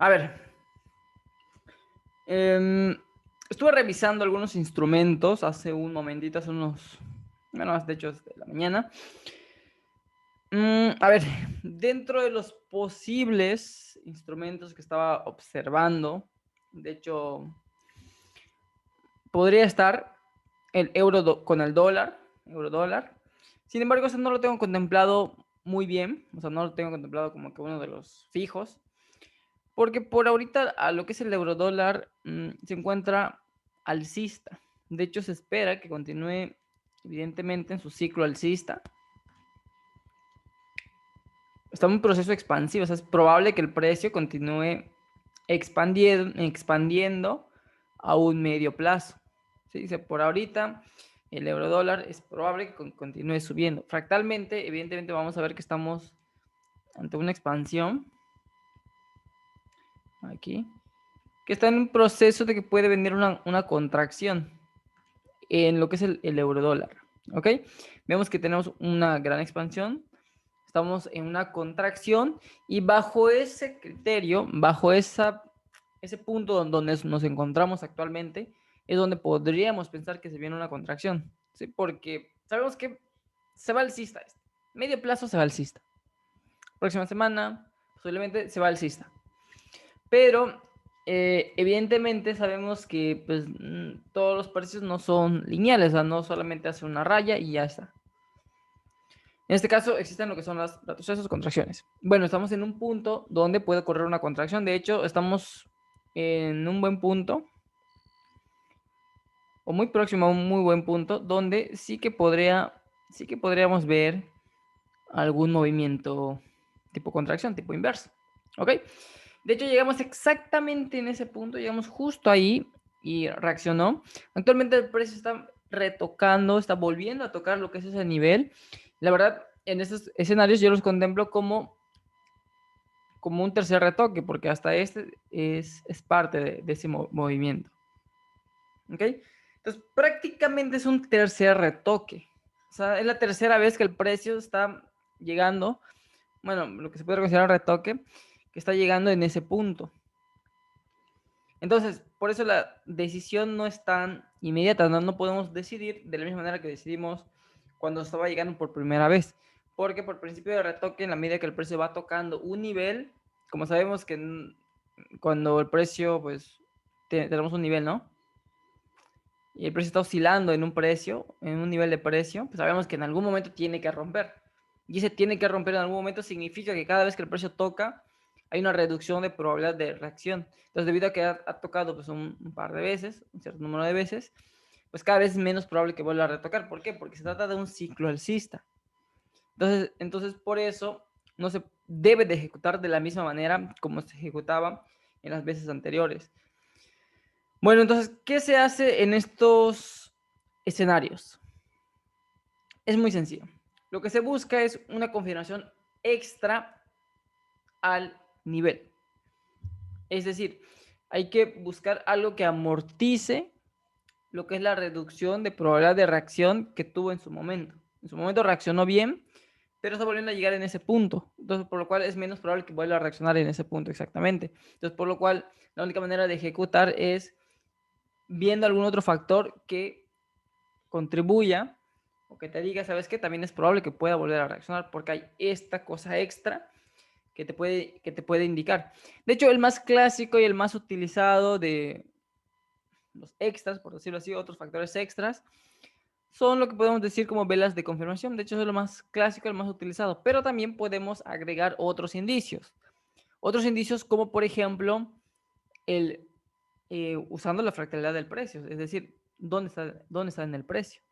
A ver, em, estuve revisando algunos instrumentos hace un momentito, hace unos, bueno, de hecho, desde la mañana. A ver, dentro de los posibles instrumentos que estaba observando, de hecho, podría estar el euro con el dólar, euro dólar. Sin embargo, eso no lo tengo contemplado muy bien, o sea, no lo tengo contemplado como que uno de los fijos, porque por ahorita a lo que es el euro dólar se encuentra alcista. De hecho, se espera que continúe evidentemente en su ciclo alcista. Está en un proceso expansivo, o sea, es probable que el precio continúe expandiendo a un medio plazo. ¿Sí? Dice, por ahorita el euro dólar es probable que continúe subiendo. Fractalmente, evidentemente vamos a ver que estamos ante una expansión aquí, que está en un proceso de que puede venir una contracción en lo que es el euro dólar. ¿Ok? Vemos que tenemos una gran expansión, estamos en una contracción y bajo ese criterio, bajo ese punto donde nos encontramos actualmente, es donde podríamos pensar que se viene una contracción, ¿sí? Porque sabemos que se va alcista, medio plazo se va alcista, próxima semana posiblemente se va alcista, pero evidentemente sabemos que pues, todos los precios no son lineales, o sea, no solamente hace una raya y ya está. En este caso existen lo que son las retrocesos o contracciones. Bueno, estamos en un punto donde puede ocurrir una contracción. De hecho, estamos en un buen punto, o muy próximo a un muy buen punto, donde sí que podríamos ver algún movimiento tipo contracción, tipo inverso. ¿Ok? De hecho, llegamos exactamente en ese punto, llegamos justo ahí y reaccionó. Actualmente el precio está retocando, está volviendo a tocar lo que es ese nivel. La verdad, en estos escenarios yo los contemplo como un tercer retoque, porque hasta este es parte de ese movimiento. ¿Ok? Entonces, prácticamente es un tercer retoque. O sea, es la tercera vez que el precio está llegando, bueno, lo que se puede considerar retoque, que está llegando en ese punto. Entonces, por eso la decisión no es tan inmediata, no podemos decidir de la misma manera que decidimos cuando estaba llegando por primera vez, porque por principio de retoque, en la medida que el precio va tocando un nivel, como sabemos que cuando el precio, pues, tenemos un nivel, ¿no? Y el precio está oscilando en un precio, en un nivel de precio, pues sabemos que en algún momento tiene que romper. Y ese tiene que romper en algún momento significa que cada vez que el precio toca, hay una reducción de probabilidad de reacción. Entonces, debido a que ha tocado pues, un par de veces, un cierto número de veces, pues cada vez es menos probable que vuelva a retocar. ¿Por qué? Porque se trata de un ciclo alcista. Entonces, por eso no se debe de ejecutar de la misma manera como se ejecutaba en las veces anteriores. Bueno, entonces, ¿qué se hace en estos escenarios? Es muy sencillo. Lo que se busca es una confirmación extra al nivel. Es decir, hay que buscar algo que amortice lo que es la reducción de probabilidad de reacción que tuvo en su momento. En su momento reaccionó bien, pero está volviendo a llegar en ese punto. Entonces, por lo cual es menos probable que vuelva a reaccionar en ese punto exactamente. Entonces, por lo cual, la única manera de ejecutar es viendo algún otro factor que contribuya o que te diga, ¿sabes qué? También es probable que pueda volver a reaccionar porque hay esta cosa extra que te puede indicar. De hecho, el más clásico y el más utilizado de los extras, por decirlo así, otros factores extras, son lo que podemos decir como velas de confirmación. De hecho, es lo más clásico, el más utilizado. Pero también podemos agregar otros indicios. Otros indicios como, por ejemplo, usando la fractalidad del precio. Es decir, dónde está en el precio.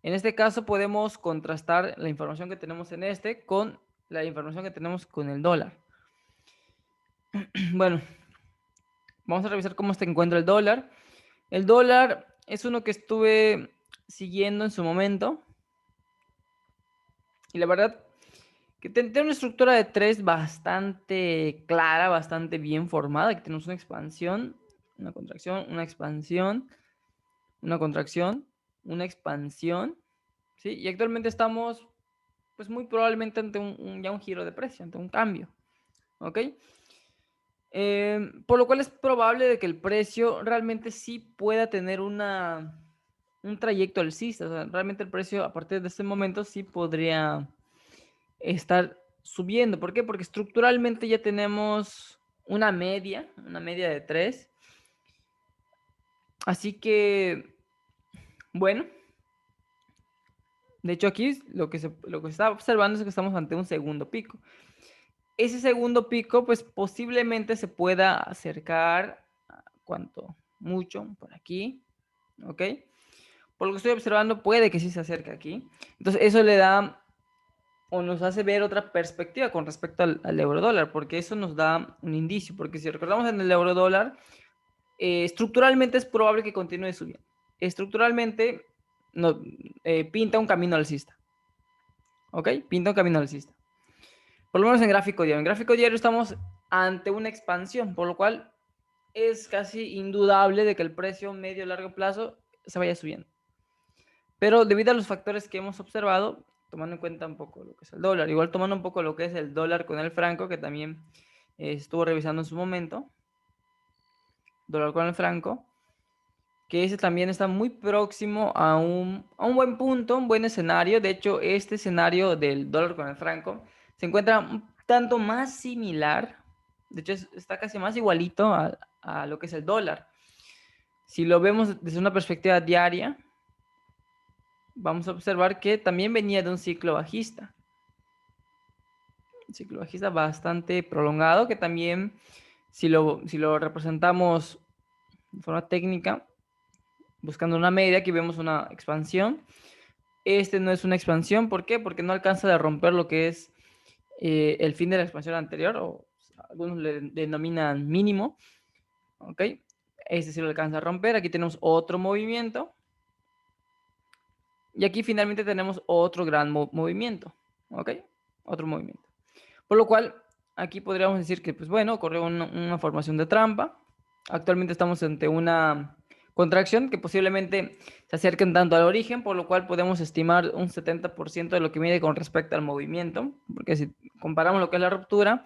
En este caso podemos contrastar la información que tenemos en este con la información que tenemos con el dólar. Bueno, vamos a revisar cómo se encuentra el dólar. El dólar es uno que estuve siguiendo en su momento. Y la verdad que tiene una estructura de 3 bastante clara, bastante bien formada. Aquí tenemos una expansión, una contracción, una expansión, una contracción, una expansión. ¿Sí? Y actualmente estamos pues muy probablemente ante ya un giro de precio, ante un cambio. ¿Ok? Por lo cual es probable de que el precio realmente sí pueda tener un trayecto alcista. O sea, realmente el precio a partir de este momento sí podría estar subiendo. ¿Por qué? Porque estructuralmente ya tenemos una media de 3. Así que, bueno, de hecho aquí lo que se está observando es que estamos ante un segundo pico. Ese segundo pico, pues posiblemente se pueda acercar, ¿cuánto? Mucho, por aquí, ¿ok? Por lo que estoy observando, puede que sí se acerque aquí. Entonces, eso le da o nos hace ver otra perspectiva con respecto al euro dólar, porque eso nos da un indicio, porque si recordamos en el euro dólar, estructuralmente es probable que continúe subiendo. Estructuralmente no, pinta un camino alcista, ¿ok? Pinta un camino alcista. Por lo menos en gráfico diario. En gráfico diario estamos ante una expansión, por lo cual es casi indudable de que el precio medio y largo plazo se vaya subiendo. Pero debido a los factores que hemos observado, tomando en cuenta un poco lo que es el dólar, igual tomando un poco lo que es el dólar con el franco, que también estuvo revisando en su momento, dólar con el franco, que ese también está muy próximo a un buen punto, un buen escenario. De hecho, este escenario del dólar con el franco se encuentra un tanto más similar, de hecho está casi más igualito a lo que es el dólar. Si lo vemos desde una perspectiva diaria, vamos a observar que también venía de un ciclo bajista. Un ciclo bajista bastante prolongado, que también, si lo representamos de forma técnica, buscando una media, aquí vemos una expansión. Este no es una expansión, ¿por qué? Porque no alcanza a romper lo que es el fin de la expansión anterior, o algunos le denominan mínimo, ¿ok? Este sí lo alcanza a romper. Aquí tenemos otro movimiento. Y aquí finalmente tenemos otro gran movimiento, ¿ok? Otro movimiento. Por lo cual, aquí podríamos decir que, pues bueno, ocurrió una formación de trampa. Actualmente estamos ante una contracción que posiblemente se acerquen tanto al origen, por lo cual podemos estimar un 70% de lo que mide con respecto al movimiento, porque si comparamos lo que es la ruptura,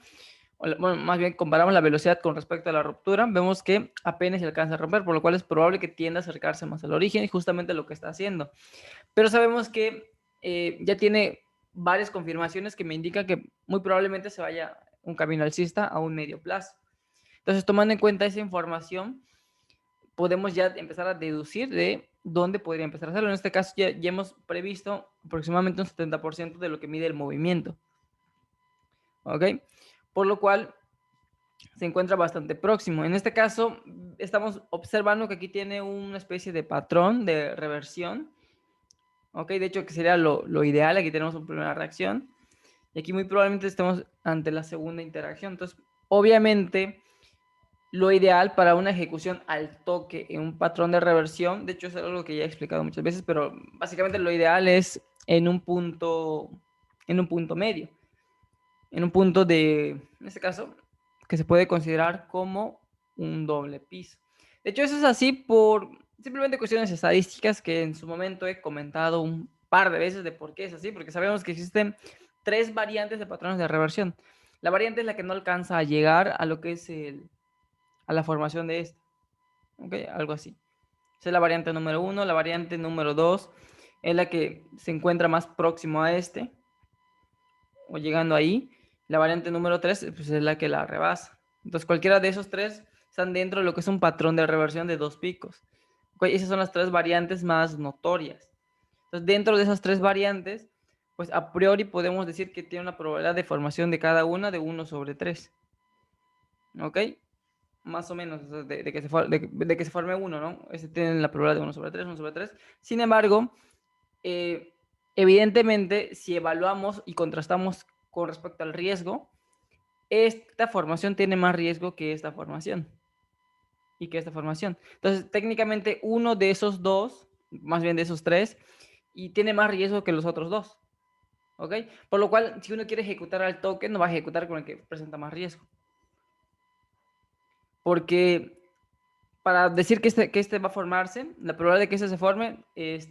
bueno, más bien comparamos la velocidad con respecto a la ruptura, vemos que apenas se alcanza a romper, por lo cual es probable que tienda a acercarse más al origen y justamente lo que está haciendo. Pero sabemos que ya tiene varias confirmaciones que me indican que muy probablemente se vaya un camino alcista a un medio plazo. Entonces, tomando en cuenta esa información, podemos ya empezar a deducir de dónde podría empezar a hacerlo. En este caso, ya hemos previsto aproximadamente un 70% de lo que mide el movimiento. ¿Ok? Por lo cual, se encuentra bastante próximo. En este caso, estamos observando que aquí tiene una especie de patrón de reversión. Ok, de hecho, que sería lo ideal. Aquí tenemos una primera reacción. Y aquí muy probablemente estemos ante la segunda interacción. Entonces, obviamente, lo ideal para una ejecución al toque en un patrón de reversión, de hecho es algo que ya he explicado muchas veces, pero básicamente lo ideal es en un punto medio, en un punto en este caso, que se puede considerar como un doble piso. De hecho, eso es así por simplemente cuestiones estadísticas que en su momento he comentado un par de veces de por qué es así, porque sabemos que existen tres variantes de patrones de reversión. La variante es la que no alcanza a llegar a lo que es a la formación de este. ¿Ok? Algo así. Esa es la variante número 1. La variante número 2 es la que se encuentra más próximo a este, o llegando ahí. La variante número 3 pues, es la que la rebasa. Entonces, cualquiera de esos tres están dentro de lo que es un patrón de reversión de dos picos. ¿Okay? Esas son las tres variantes más notorias. Entonces, dentro de esas tres variantes, pues a priori podemos decir que tiene una probabilidad de formación de cada una de 1/3. ¿Ok? Más o menos, de que se forme uno, ¿no? Ese tiene la probabilidad de 1/3, 1/3. Sin embargo, eh, evidentemente, si evaluamos y contrastamos con respecto al riesgo, esta formación tiene más riesgo que esta formación y que esta formación. Entonces, técnicamente, uno de esos dos, más bien de esos tres, y tiene más riesgo que los otros dos. ¿Ok? Por lo cual, si uno quiere ejecutar al toque, no va a ejecutar con el que presenta más riesgo. Porque para decir que este va a formarse, la probabilidad de que este se forme es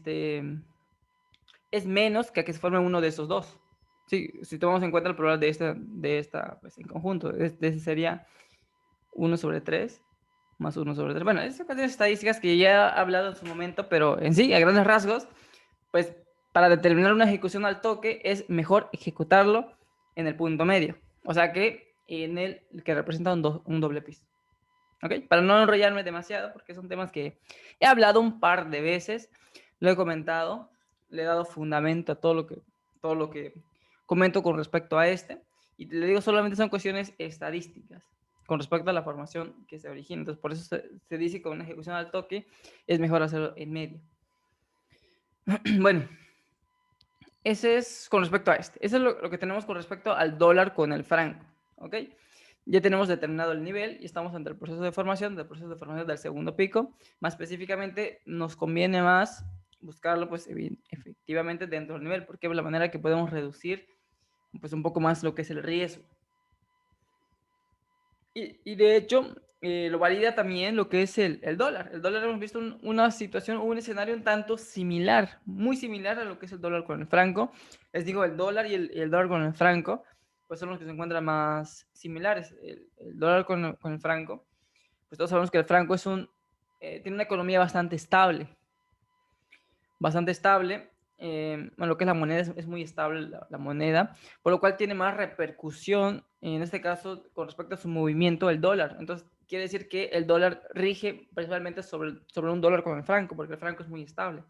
menos que se forme uno de esos dos. Sí, si tomamos en cuenta la probabilidad de esta pues, en conjunto, este sería 1/3 más 1/3. Bueno, esas son estadísticas que ya he hablado en su momento, pero en sí, a grandes rasgos, pues para determinar una ejecución al toque es mejor ejecutarlo en el punto medio. O sea que en el que representa un doble piso. ¿Ok? Para no enrollarme demasiado, porque son temas que he hablado un par de veces, lo he comentado, le he dado fundamento a todo lo que comento con respecto a este. Y le digo, solamente son cuestiones estadísticas con respecto a la formación que se origina. Entonces, por eso se dice que una ejecución al toque es mejor hacerlo en medio. Bueno, ese es con respecto a este. Eso es lo que tenemos con respecto al dólar con el franco. ¿Ok? Ya tenemos determinado el nivel y estamos ante el proceso de formación, del segundo pico. Más específicamente, nos conviene más buscarlo, pues, efectivamente dentro del nivel, porque es la manera que podemos reducir, pues, un poco más lo que es el riesgo. Y de hecho, lo valida también lo que es el dólar. El dólar hemos visto una situación, un escenario un tanto similar, muy similar a lo que es el dólar con el franco. Les digo, el dólar y el dólar con el franco, pues son los que se encuentran más similares. El dólar con el franco, pues todos sabemos que el franco tiene una economía bastante estable. Bastante estable. Bueno, lo que es la moneda es muy estable la moneda, por lo cual tiene más repercusión, en este caso, con respecto a su movimiento el dólar. Entonces, quiere decir que el dólar rige principalmente sobre un dólar con el franco, porque el franco es muy estable.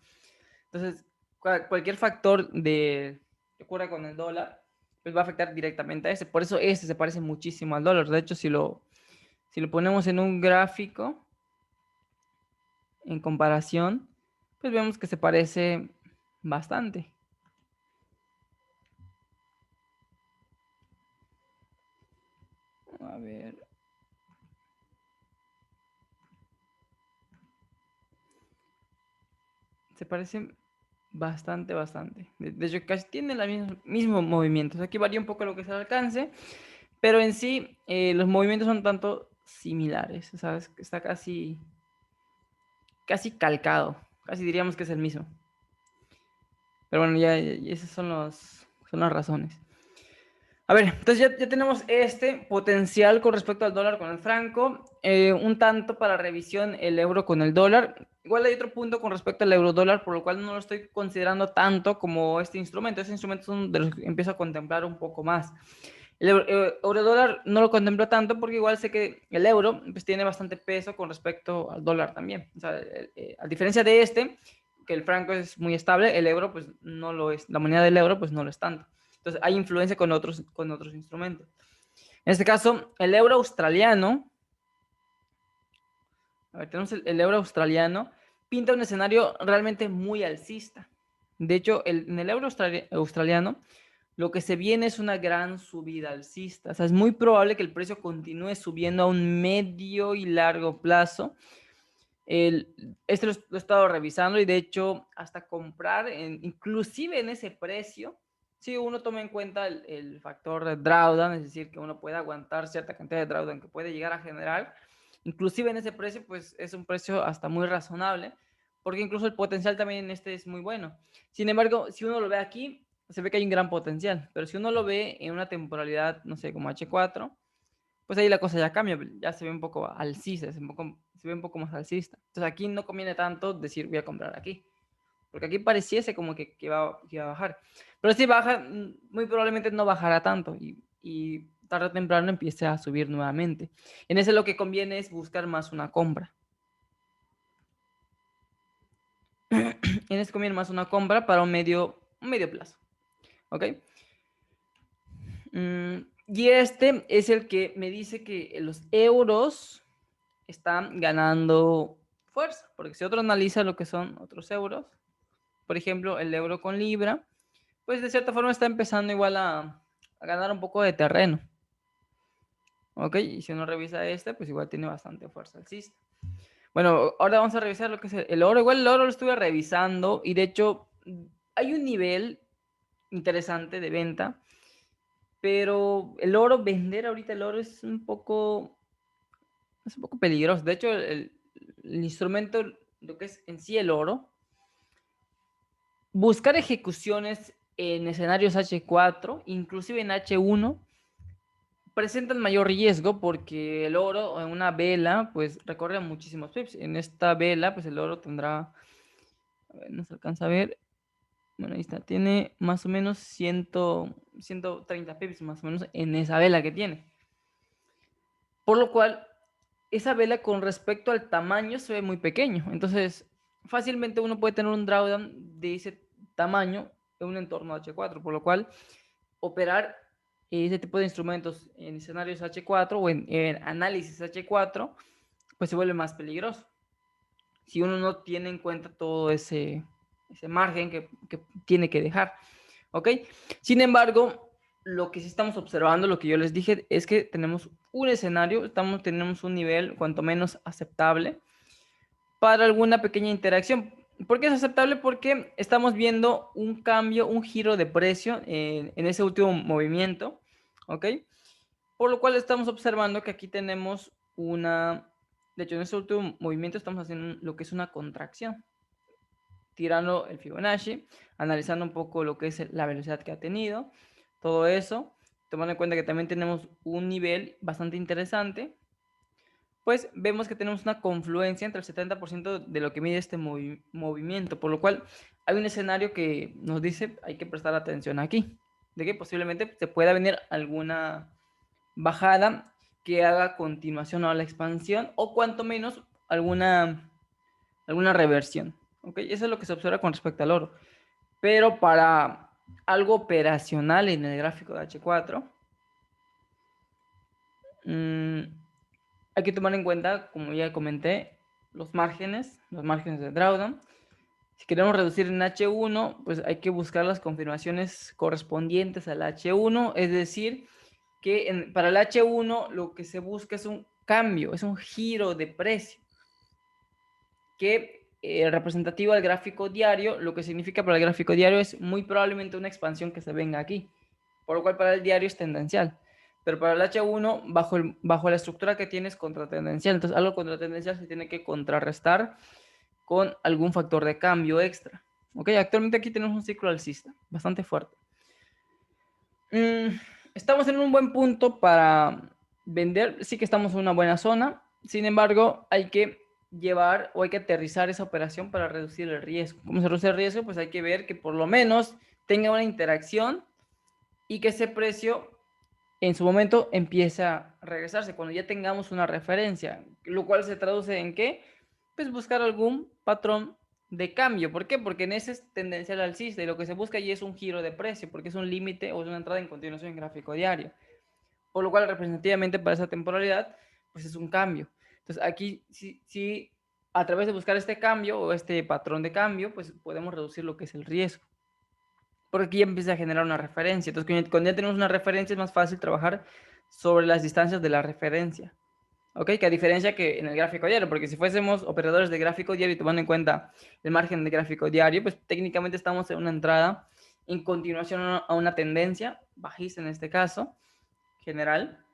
Entonces, cualquier factor que ocurra con el dólar, pues va a afectar directamente a ese. Por eso este se parece muchísimo al dólar. De hecho, si lo ponemos en un gráfico, en comparación, pues vemos que se parece bastante. A ver. Se parece bastante, bastante. De hecho, casi tiene los mismos movimientos. Aquí varía un poco lo que es el alcance, pero en sí los movimientos son tanto similares. ¿Sabes? Está casi calcado. Casi diríamos que es el mismo. Pero bueno, ya esas son las razones. A ver, entonces ya tenemos este potencial con respecto al dólar con el franco, un tanto para revisión el euro con el dólar. Igual hay otro punto con respecto al euro dólar, por lo cual no lo estoy considerando tanto como este instrumento. Este instrumento es uno de los que empiezo a contemplar un poco más. El euro dólar no lo contemplo tanto porque igual sé que el euro pues, tiene bastante peso con respecto al dólar también. O sea, a diferencia de este, que el franco es muy estable, el euro pues no lo es. La moneda del euro pues no lo es tanto. Entonces hay influencia con otros instrumentos. En este caso, el euro australiano, a ver, tenemos el euro australiano, pinta un escenario realmente muy alcista. De hecho, en el euro australiano, lo que se viene es una gran subida alcista. O sea, es muy probable que el precio continúe subiendo a un medio y largo plazo. Este lo he estado revisando y de hecho hasta comprar, inclusive en ese precio, si uno toma en cuenta el factor de drawdown, es decir, que uno puede aguantar cierta cantidad de drawdown que puede llegar a generar, inclusive en ese precio, pues es un precio hasta muy razonable, porque incluso el potencial también en este es muy bueno. Sin embargo, si uno lo ve aquí, se ve que hay un gran potencial, pero si uno lo ve en una temporalidad, no sé, como H4, pues ahí la cosa ya cambia, ya se ve un poco alcista, se ve un poco más alcista. Entonces aquí no conviene tanto decir voy a comprar aquí, porque aquí pareciese como que iba a bajar. Pero si baja, muy probablemente no bajará tanto y tarde o temprano empiece a subir nuevamente. En ese lo que conviene es buscar más una compra. En ese conviene más una compra para un medio plazo. ¿Ok? Y este es el que me dice que los euros están ganando fuerza, porque si otro analiza lo que son otros euros, por ejemplo, el euro con libra, pues de cierta forma está empezando igual a ganar un poco de terreno. ¿Ok? Y si uno revisa este, pues igual tiene bastante fuerza alcista. Bueno, ahora vamos a revisar lo que es el oro. Igual el oro lo estuve revisando y de hecho hay un nivel interesante de venta, pero vender ahorita el oro es un poco peligroso. De hecho, el instrumento, lo que es en sí el oro, buscar ejecuciones en escenarios H4, inclusive en H1, presentan mayor riesgo porque el oro en una vela pues recorre muchísimos pips. En esta vela pues el oro tendrá, a ver, no se alcanza a ver, bueno, ahí está, tiene más o menos 130 pips más o menos en esa vela que tiene. Por lo cual, esa vela con respecto al tamaño se ve muy pequeño. Entonces, fácilmente uno puede tener un drawdown de ese tamaño en un entorno H4, por lo cual operar ese tipo de instrumentos en escenarios H4 o en análisis H4, pues se vuelve más peligroso. Si uno no tiene en cuenta todo ese margen que tiene que dejar. ¿Ok? Sin embargo, lo que sí estamos observando, lo que yo les dije, es que tenemos un escenario, tenemos un nivel cuanto menos aceptable para alguna pequeña interacción. ¿Por qué es aceptable? Porque estamos viendo un cambio, un giro de precio en ese último movimiento, ¿ok? Por lo cual estamos observando que aquí tenemos de hecho en ese último movimiento estamos haciendo lo que es una contracción, tirando el Fibonacci, analizando un poco lo que es la velocidad que ha tenido, todo eso, tomando en cuenta que también tenemos un nivel bastante interesante, pues vemos que tenemos una confluencia entre el 70% de lo que mide este movimiento, por lo cual hay un escenario que nos dice hay que prestar atención aquí, de que posiblemente se pueda venir alguna bajada que haga continuación a la expansión o cuanto menos alguna reversión. ¿Ok? Eso es lo que se observa con respecto al oro. Pero para algo operacional en el gráfico de H4, hay que tomar en cuenta, como ya comenté, los márgenes de drawdown. Si queremos reducir en H1, pues hay que buscar las confirmaciones correspondientes al H1, es decir, que para el H1 lo que se busca es un cambio, es un giro de precio, que representativo al gráfico diario, lo que significa para el gráfico diario es muy probablemente una expansión que se venga aquí, por lo cual para el diario es tendencial. Pero para el H1, bajo la estructura que tienes, contratendencial. Entonces, algo contratendencial se tiene que contrarrestar con algún factor de cambio extra. ¿Ok? Actualmente aquí tenemos un ciclo alcista, bastante fuerte. Estamos en un buen punto para vender. Sí que estamos en una buena zona. Sin embargo, hay que llevar o hay que aterrizar esa operación para reducir el riesgo. ¿Cómo se reduce el riesgo? Pues hay que ver que por lo menos tenga una interacción y que ese precio en su momento empiece a regresarse cuando ya tengamos una referencia, lo cual se traduce en qué? Pues buscar algún patrón de cambio. ¿Por qué? Porque en ese es tendencial alcista y lo que se busca allí es un giro de precio, porque es un límite o es una entrada en continuación en gráfico diario. Por lo cual, representativamente para esa temporalidad, pues es un cambio. Entonces, aquí sí a través de buscar este cambio o este patrón de cambio, pues podemos reducir lo que es el riesgo. Porque aquí ya empieza a generar una referencia. Entonces, cuando ya tenemos una referencia, es más fácil trabajar sobre las distancias de la referencia. ¿Ok? Que a diferencia que en el gráfico diario, porque si fuésemos operadores de gráfico diario y tomando en cuenta el margen de gráfico diario, pues técnicamente estamos en una entrada en continuación a una tendencia, bajista en este caso, general,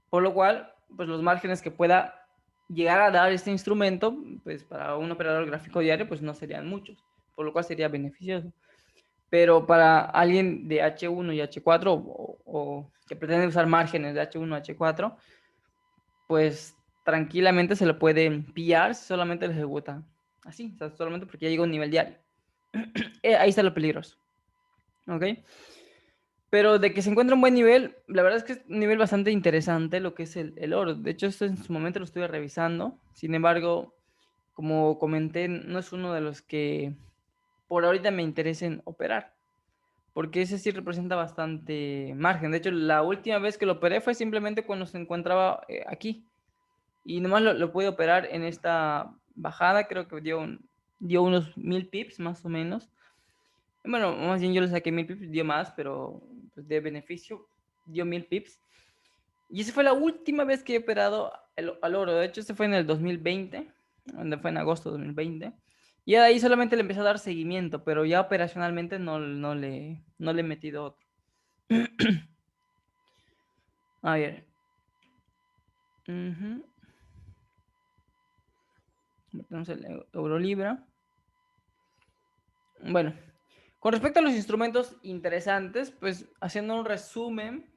por lo cual, pues los márgenes que pueda llegar a dar este instrumento, pues para un operador gráfico diario, pues no serían muchos, por lo cual sería beneficioso. Pero para alguien de H1 y H4 o que pretende usar márgenes de H1 a H4, pues tranquilamente se lo pueden pillar si solamente lo ejecuta así, o sea, solamente porque ya llega a un nivel diario. Ahí está lo peligroso. ¿Ok? Pero de que se encuentra un buen nivel, la verdad es que es un nivel bastante interesante lo que es el oro. De hecho, esto en su momento lo estuve revisando. Sin embargo, como comenté, no es uno de los que por ahorita me interesen operar. Porque ese sí representa bastante margen. De hecho, la última vez que lo operé fue simplemente cuando se encontraba aquí. Y nomás lo pude operar en esta bajada, creo que dio unos 1000 pips más o menos. Bueno, más bien yo le saqué 1000 pips, dio más, pero pues, de beneficio dio 1000 pips. Y esa fue la última vez que he operado al oro. De hecho, este fue en el 2020, donde fue en agosto de 2020. Y ahí solamente le empecé a dar seguimiento, pero ya operacionalmente no le he metido otro. A ver. Tenemos el euro libra. Bueno, con respecto a los instrumentos interesantes, pues haciendo un resumen,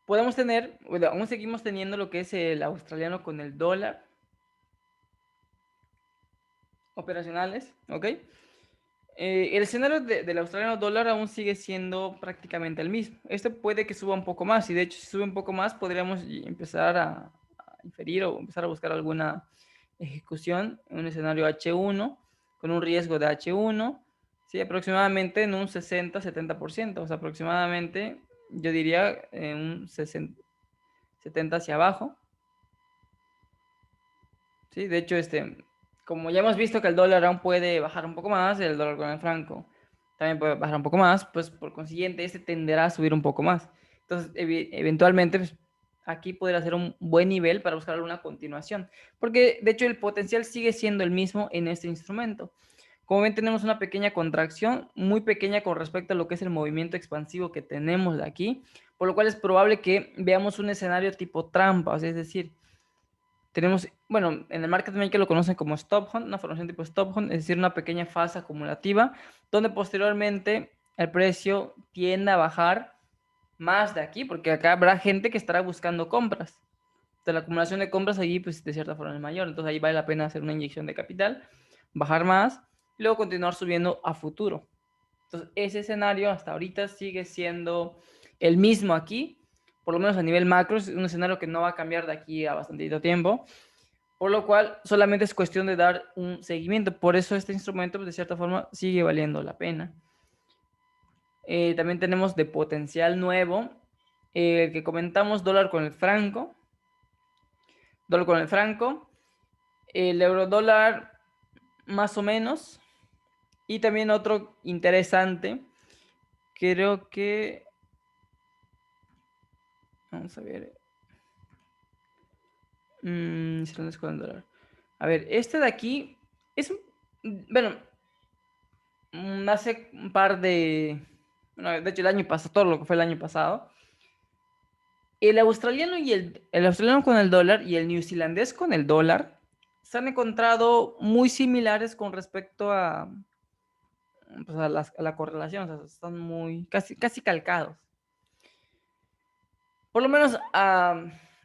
Podemos tener, bueno, aún seguimos teniendo lo que es el australiano con el dólar operacionales, ¿ok? El escenario del australiano dólar aún sigue siendo prácticamente el mismo. Este puede que suba un poco más y de hecho si sube un poco más podríamos empezar a inferir o empezar a buscar alguna ejecución en un escenario H1 con un riesgo de H1, ¿sí? Aproximadamente en un 60-70%, o sea, aproximadamente yo diría un 60, 70 hacia abajo, ¿sí? De hecho, como ya hemos visto que el dólar aún puede bajar un poco más, el dólar con el franco también puede bajar un poco más, pues por consiguiente este tenderá a subir un poco más. Entonces, eventualmente, pues, aquí podría ser un buen nivel para buscar una continuación, porque de hecho el potencial sigue siendo el mismo en este instrumento. Como ven, tenemos una pequeña contracción, muy pequeña con respecto a lo que es el movimiento expansivo que tenemos de aquí, por lo cual es probable que veamos un escenario tipo trampa, o sea, es decir, tenemos, bueno, en el market maker lo conocen como stop hunt, una formación tipo stop hunt, es decir, una pequeña fase acumulativa, donde posteriormente el precio tiende a bajar más de aquí, porque acá habrá gente que estará buscando compras. Entonces, la acumulación de compras allí, pues de cierta forma es mayor, entonces ahí vale la pena hacer una inyección de capital, bajar más, y luego continuar subiendo a futuro. Entonces, ese escenario hasta ahorita sigue siendo el mismo aquí, por lo menos a nivel macro, es un escenario que no va a cambiar de aquí a bastante tiempo, por lo cual solamente es cuestión de dar un seguimiento. Por eso este instrumento, pues, de cierta forma, sigue valiendo la pena. También tenemos de potencial nuevo, el que comentamos, dólar con el franco, el euro dólar más o menos, y también otro interesante, creo que, vamos a ver, con el dólar. A ver, este de aquí es bueno, hace un par de, bueno, de hecho el año pasado, todo lo que fue el año pasado, el australiano y el australiano con el dólar y el neozelandés con el dólar se han encontrado muy similares con respecto a, pues a la correlación, o sea, están muy, casi calcados. Por lo menos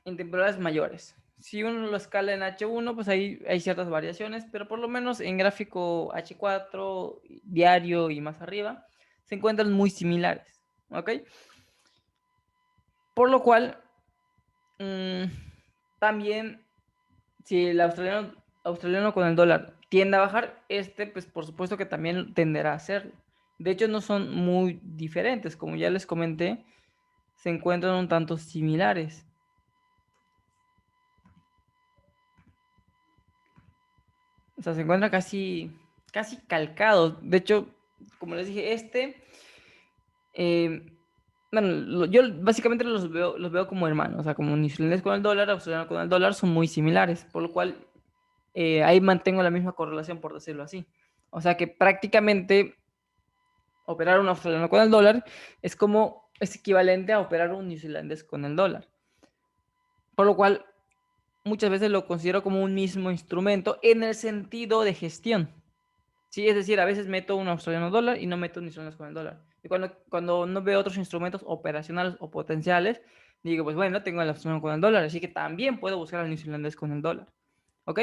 en temporadas mayores. Si uno lo escala en H1, pues ahí hay ciertas variaciones, pero por lo menos en gráfico H4, diario y más arriba, se encuentran muy similares. ¿Ok? Por lo cual, mmm, también, si el australiano con el dólar tiende a bajar, pues por supuesto que también tenderá a hacerlo. De hecho, no son muy diferentes, como ya les comenté, se encuentran un tanto similares. O sea, se encuentra casi calcado. De hecho, como les dije, eh, bueno, yo básicamente los veo como hermanos. O sea, como neozelandés con el dólar, australiano con el dólar, son muy similares. Por lo cual, ahí mantengo la misma correlación, por decirlo así. O sea que prácticamente operar un australiano con el dólar es equivalente a operar un neozelandés con el dólar. Por lo cual, muchas veces lo considero como un mismo instrumento en el sentido de gestión. Sí, es decir, a veces meto un australiano dólar y no meto ni soles con el dólar. Y cuando no veo otros instrumentos operacionales o potenciales, digo, pues bueno, tengo el australiano con el dólar, así que también puedo buscar al neozelandés con el dólar. ¿Ok?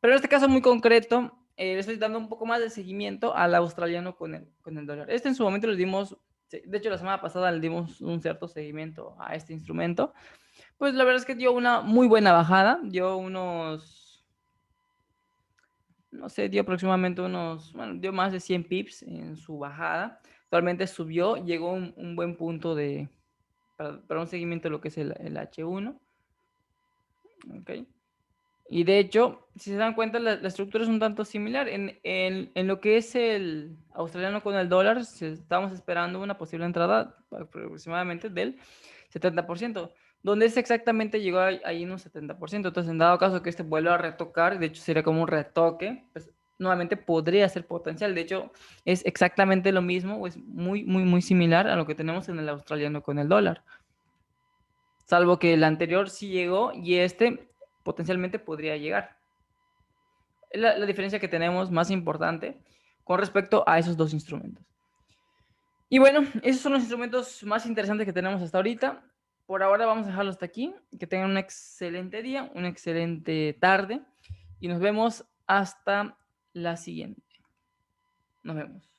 Pero en este caso muy concreto, le estoy dando un poco más de seguimiento al australiano con el dólar. En su momento le dimos, de hecho la semana pasada le dimos un cierto seguimiento a este instrumento. Pues la verdad es que dio una muy buena bajada, dio unos, no sé, dio aproximadamente bueno, dio más de 100 pips en su bajada. Actualmente subió, llegó a un buen punto para un seguimiento de lo que es el H1. ¿Ok? Y de hecho, si se dan cuenta, la estructura es un tanto similar. En lo que es el australiano con el dólar, estamos esperando una posible entrada aproximadamente del 70%, donde exactamente llegó ahí en un 70%. Entonces, en dado caso que este vuelva a retocar, de hecho sería como un retoque, pues nuevamente podría ser potencial. De hecho, es exactamente lo mismo, o es muy, muy, muy similar a lo que tenemos en el australiano con el dólar. Salvo que el anterior sí llegó y este potencialmente podría llegar. Es la diferencia que tenemos más importante con respecto a esos dos instrumentos. Y bueno, esos son los instrumentos más interesantes que tenemos hasta ahorita. Por ahora vamos a dejarlo hasta aquí. Que tengan un excelente día, una excelente tarde y nos vemos hasta la siguiente. Nos vemos.